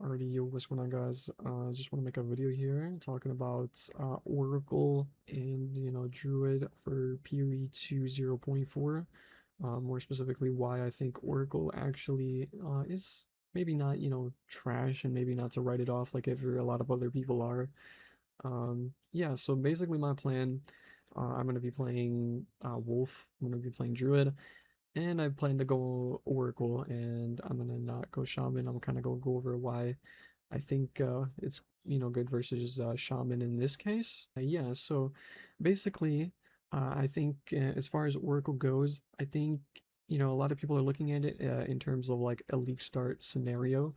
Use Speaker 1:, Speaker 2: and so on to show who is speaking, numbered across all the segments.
Speaker 1: Alrighty, yo, what's going on, guys? Just want to make a video here talking about Oracle and Druid for PoE 2 0.4. More specifically, why I think Oracle actually is maybe not trash, and maybe not to write it off like every a lot of other people are. Yeah, so basically my plan, I'm gonna be playing Wolf. I'm gonna be playing Druid. And I plan to go Oracle, and I'm gonna not go Shaman. I'm kind of gonna go over why I think it's good versus Shaman in this case. Yeah, so basically, I think as far as Oracle goes, I think a lot of people are looking at it in terms of like a league start scenario,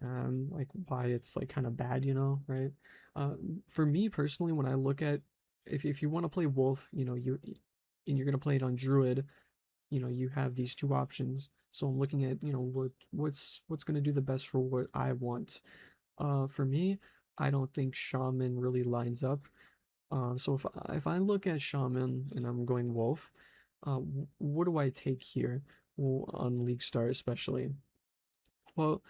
Speaker 1: like why it's like kind of bad, right? Uh, for me personally, when I look at if you want to play Wolf, and you're gonna play it on Druid, you have these two options. So I'm looking at what's going to do the best for what I want. For me, I don't think Shaman really lines up. So if I look at Shaman and I'm going Wolf, what do I take here? Well, on League Star especially. Well,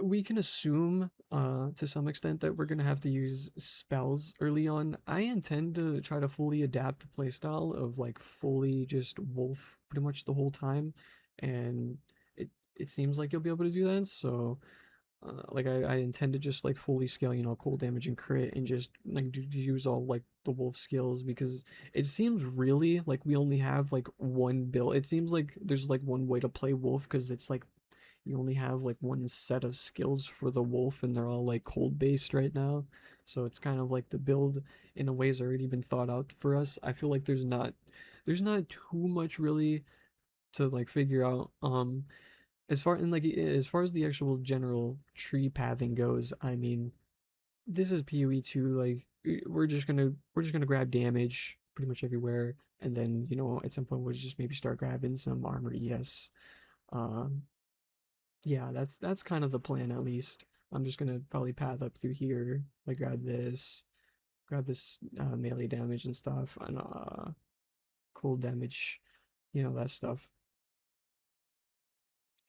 Speaker 1: we can assume to some extent that we're gonna have to use spells early on. I intend to try to fully adapt the playstyle of like fully just wolf pretty much the whole time, and it seems like you'll be able to do that. So like I intend to just like fully scale cold damage and crit, and just like use all like the wolf skills, because it seems really like we only have like one build. It seems like there's like one way to play wolf, because it's like you only have like one set of skills for the wolf, and they're all like cold based right now. So it's kind of like the build in a way has already been thought out for us. I feel like there's not too much really to like figure out. As far as the actual general tree pathing goes, I mean, this is PoE 2. Like we're just gonna grab damage pretty much everywhere, and then at some point we'll just maybe start grabbing some armor. Yes. Um, yeah, that's kind of the plan, at least. I'm just gonna probably path up through here, like grab this melee damage and stuff, and cold damage, that stuff.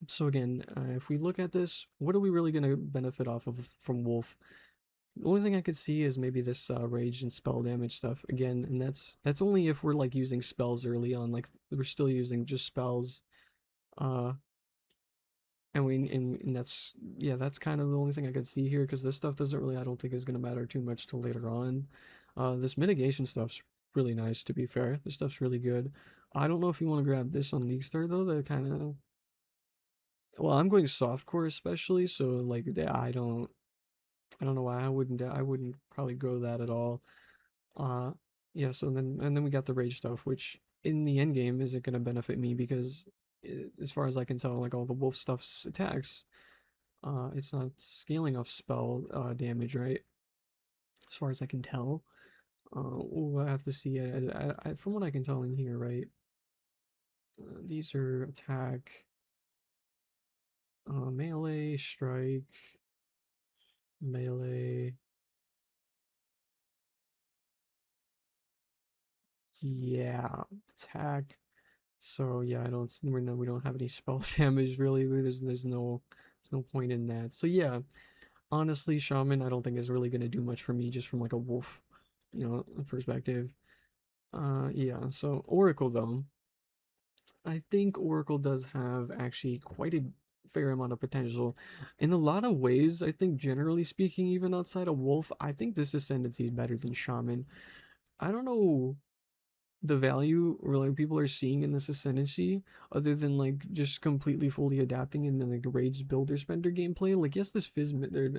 Speaker 1: So again, if we look at this, what are we really gonna benefit off of from Wolf? The only thing I could see is maybe this rage and spell damage stuff again, and that's only if we're like using spells early on, like we're still using just spells. Uh, and that's, yeah, that's kind of the only thing I could see here, because this stuff doesn't really, I don't think, is gonna matter too much till later on. This mitigation stuff's really nice, to be fair. This stuff's really good. I don't know if you want to grab this on League Star though. That kind of, well, I'm going softcore especially, so like I don't know why I wouldn't probably go that at all. Uh, yeah. So then we got the rage stuff, which in the end game isn't gonna benefit me, because as far as I can tell, like all the wolf stuff's attacks, it's not scaling off spell damage, right? As far as I can tell. Ooh, I have to see it. From what I can tell in here, right? These are attack, melee, strike, melee. Yeah, attack. So yeah, I don't. We don't have any spell damage really. There's no point in that. So yeah, honestly, shaman I don't think is really gonna do much for me, just from like a wolf, perspective. Yeah. So Oracle though, I think Oracle does have actually quite a fair amount of potential in a lot of ways. I think generally speaking, even outside of wolf, I think this ascendancy is better than shaman. I don't know the value or like people are seeing in this ascendancy, other than like just completely fully adapting and then like rage builder spender gameplay. Like yes, this Fizmit there,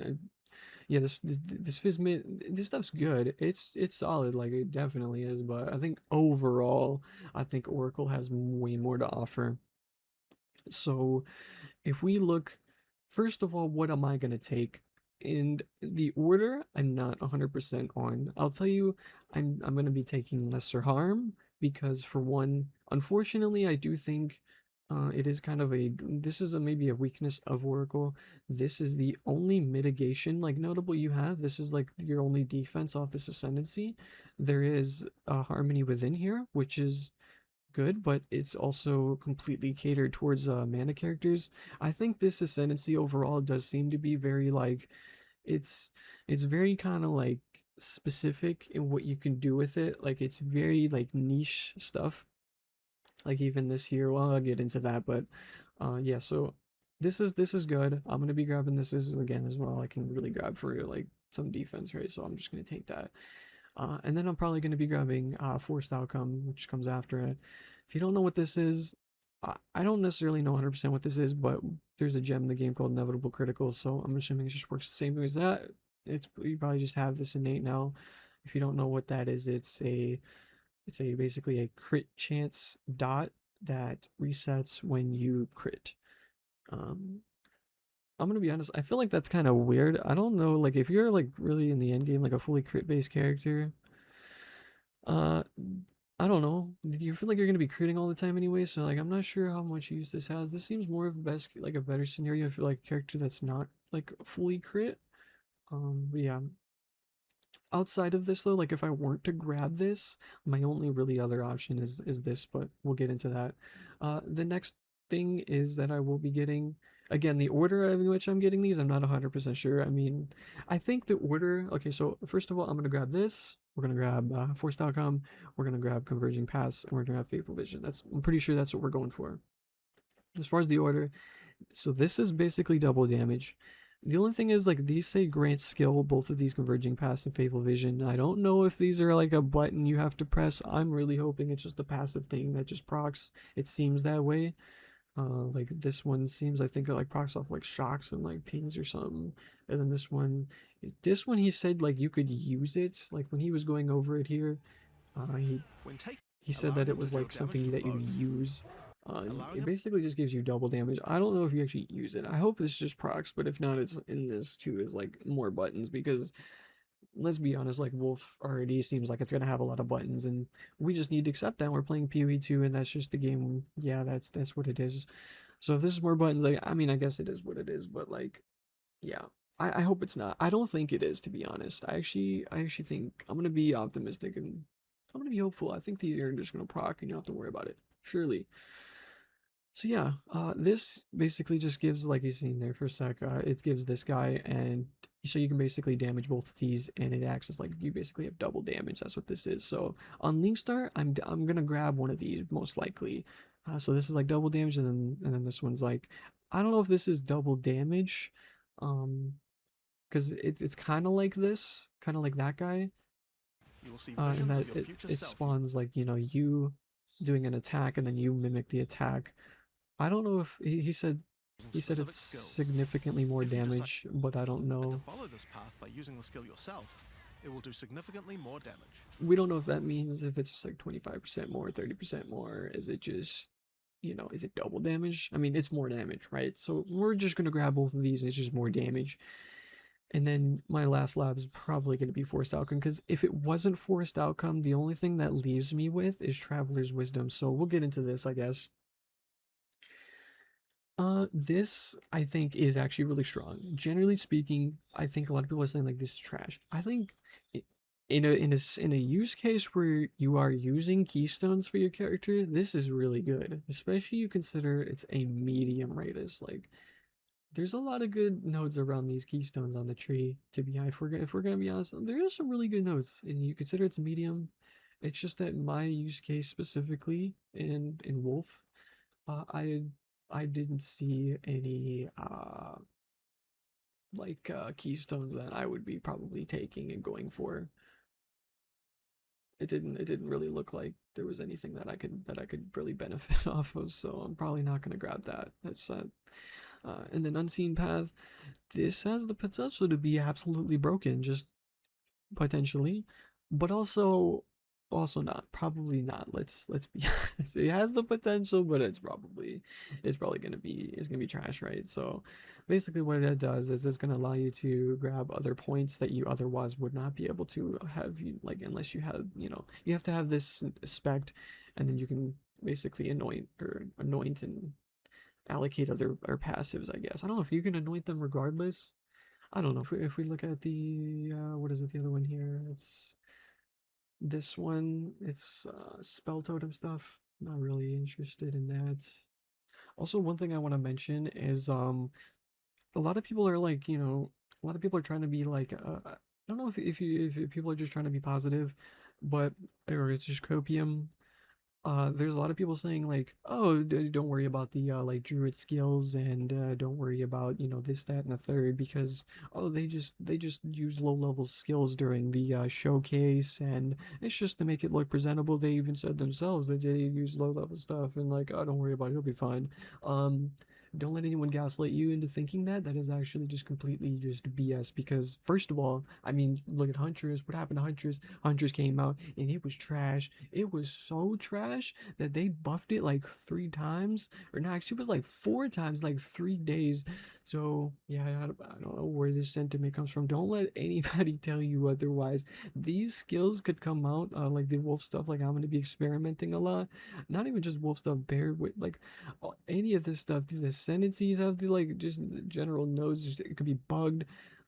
Speaker 1: yeah, this Fizmit, this stuff's good. It's solid, like it definitely is. But I think overall, I think Oracle has way more to offer. So if we look, first of all, what am I gonna take? And the order, I'm not 100% on. I'll tell you, I'm gonna be taking lesser harm, because for one, unfortunately, I do think it is kind of this is maybe a weakness of Oracle. This is the only mitigation like notable you have. This is like your only defense off this ascendancy. There is a harmony within here, which is good, but it's also completely catered towards mana characters. I think this Ascendancy overall does seem to be very like it's it's very kind of like specific in what you can do with it. Like it's very like niche stuff. Like even this here, well, I'll get into that, but yeah, so this is good. I'm gonna be grabbing this is again as well. I can really grab for like some defense, right? So I'm just gonna take that. And then I'm probably gonna be grabbing Forced Outcome, which comes after it. If you don't know what this is, I don't necessarily know 100% what this is, but there's a gem in the game called Inevitable Critical, so I'm assuming it just works the same way as that. It's you probably just have this innate now. If you don't know what that is, it's a basically a crit chance dot that resets when you crit. Um, I'm gonna be honest. I feel like that's kind of weird. I don't know, like if you're like really in the end game, like a fully crit based character, uh, I don't know. You feel like you're gonna be critting all the time anyway, so like I'm not sure how much use this has. This seems more of a best, like a better scenario for like a character that's not like fully crit. But yeah, outside of this though, like if I weren't to grab this, my only really other option is this, but we'll get into that. The next thing is that I will be getting again the order in which I'm getting these, I'm not 100% sure. I mean, I think the order, okay, so first of all, I'm gonna grab this. We're gonna grab Forced Outcome, we're gonna grab Converging Pass, and we're gonna have Fateful Vision. I'm pretty sure that's what we're going for. As far as the order, so this is basically double damage. The only thing is like these say grant skill, both of these Converging Pass and Fateful Vision. I don't know if these are like a button you have to press. I'm really hoping it's just a passive thing that just procs. It seems that way. Like this one seems I think it like procs off like shocks and like pings or something. And then this one he said like you could use it. Like when he was going over it here, he said that it was like something that you use. It basically just gives you double damage. I don't know if you actually use it. I hope it's just procs, but if not, it's in this too is like more buttons because let's be honest, like Wolf already seems like it's gonna have a lot of buttons, and we just need to accept that we're playing PoE 2, and that's just the game. Yeah, that's what it is. So if this is more buttons, like I mean, I guess it is what it is, but like, yeah. I hope it's not. I don't think it is, to be honest. I actually think I'm gonna be optimistic and I'm gonna be hopeful. I think these are just gonna proc and you don't have to worry about it. Surely. So yeah, this basically just gives, like you seen there for a sec, it gives this guy, and so you can basically damage both of these, and it acts as like you basically have double damage. That's what this is. So on Link Star, I'm gonna grab one of these most likely. So this is like double damage, and then this one's like, I don't know if this is double damage, because it's kind of like this, kind of like that guy, in that it spawns like you doing an attack, and then you mimic the attack. I don't know if he said it's significantly more damage, but I don't know. We don't know if that means if it's just like 25% more, 30% more. Is it just, is it double damage? I mean, it's more damage, right? So we're just gonna grab both of these, and it's just more damage. And then my last lab is probably going to be Forced Outcome, because if it wasn't Forced Outcome, the only thing that leaves me with is Traveler's Wisdom. So we'll get into this, I guess. This I think is actually really strong. Generally speaking, I think a lot of people are saying like this is trash. I think in a use case where you are using keystones for your character, this is really good. Especially you consider it's a medium radius. Like there's a lot of good nodes around these keystones on the tree. To be if we're gonna be honest, there are some really good nodes, and you consider it's medium. It's just that my use case specifically in Wolf, I didn't see any like keystones that I would be probably taking and going for. It didn't really look like there was anything that I could really benefit off of, so I'm probably not gonna grab that. That's and then Unseen Path, this has the potential to be absolutely broken, just potentially, but also not, probably not. Let's be honest. It has the potential, but it's probably gonna be trash, right? So basically what it does is it's gonna allow you to grab other points that you otherwise would not be able to have, you like, unless you had, you have to have this spec, and then you can basically anoint and allocate other or passives, I guess. I don't know if you can anoint them regardless. I don't know if we look at the what is it, the other one here? It's this one. It's spell totem stuff. Not really interested in that. Also, one thing I want to mention is a lot of people are like, a lot of people are trying to be like, I don't know if people are just trying to be positive, but or it's just copium. There's a lot of people saying like, oh, don't worry about the like druid skills, and don't worry about this, that, and the third, because oh, they just use low level skills during the showcase, and it's just to make it look presentable. They even said themselves that they use low level stuff, and like, oh, don't worry about it, it'll be fine. Um, don't let anyone gaslight you into thinking that that is actually just completely just BS. Because first of all, I mean, look at Huntress. What happened to Huntress? Huntress came out and it was trash. It was so trash that they buffed it like 3 times, or no, actually, it was like 4 times, like 3 days. So yeah, I don't know where this sentiment comes from. Don't let anybody tell you otherwise. These skills could come out, like the wolf stuff. Like I'm gonna be experimenting a lot. Not even just wolf stuff, bear with like any of this stuff. The ascendancies have the like just the general nose. Just, it could be bugged.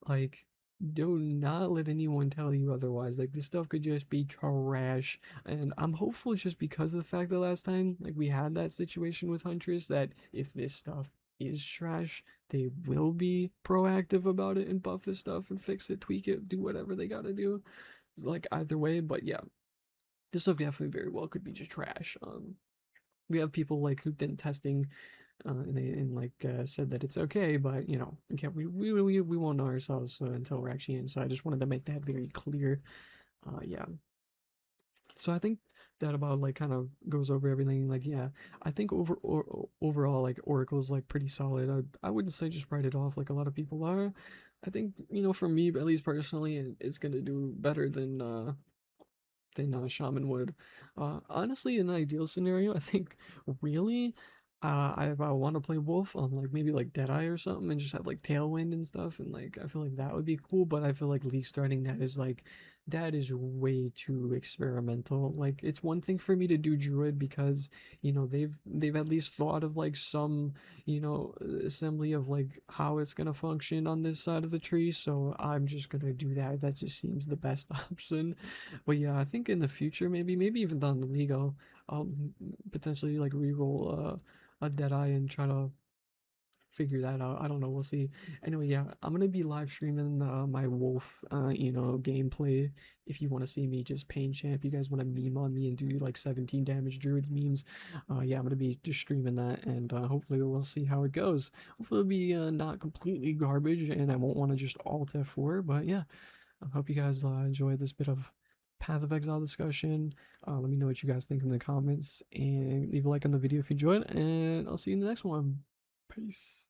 Speaker 1: Like do not let anyone tell you otherwise. Like this stuff could just be trash, and I'm hopeful just because of the fact that last time like we had that situation with Huntress, that if this stuff is trash, they will be proactive about it and buff this stuff and fix it, tweak it, do whatever they gotta do. It's like either way, but yeah, this stuff definitely very well could be just trash. We have people like who did testing, and they like said that it's okay, but again, we won't know ourselves until we're actually in. So I just wanted to make that very clear. Yeah. So I think that about like kind of goes over everything. Like yeah, I think overall like Oracle's like pretty solid. I wouldn't say just write it off like a lot of people are. I think for me at least personally, it's gonna do better than Shaman would. Honestly, in an ideal scenario, I think really, I want to play Wolf on like maybe like Deadeye or something, and just have like Tailwind and stuff, and like I feel like that would be cool. But I feel like League starting that is way too experimental. Like it's one thing for me to do Druid because they've at least thought of like some assembly of like how it's gonna function on this side of the tree. So I'm just gonna do that. That just seems the best option. But yeah, I think in the future, maybe even down the league, I'll potentially like re-roll a Deadeye and try to figure that out. I don't know. We'll see. Anyway, yeah, I'm gonna be live streaming my Wolf, gameplay. If you want to see me just pain champ, you guys want to meme on me and do like 17 damage druids memes, yeah, I'm gonna be just streaming that, and hopefully we'll see how it goes. Hopefully it'll be not completely garbage, and I won't want to just alt F4. But yeah, I hope you guys enjoyed this bit of Path of Exile discussion. Let me know what you guys think in the comments, and leave a like on the video if you enjoyed, and I'll see you in the next one. Peace.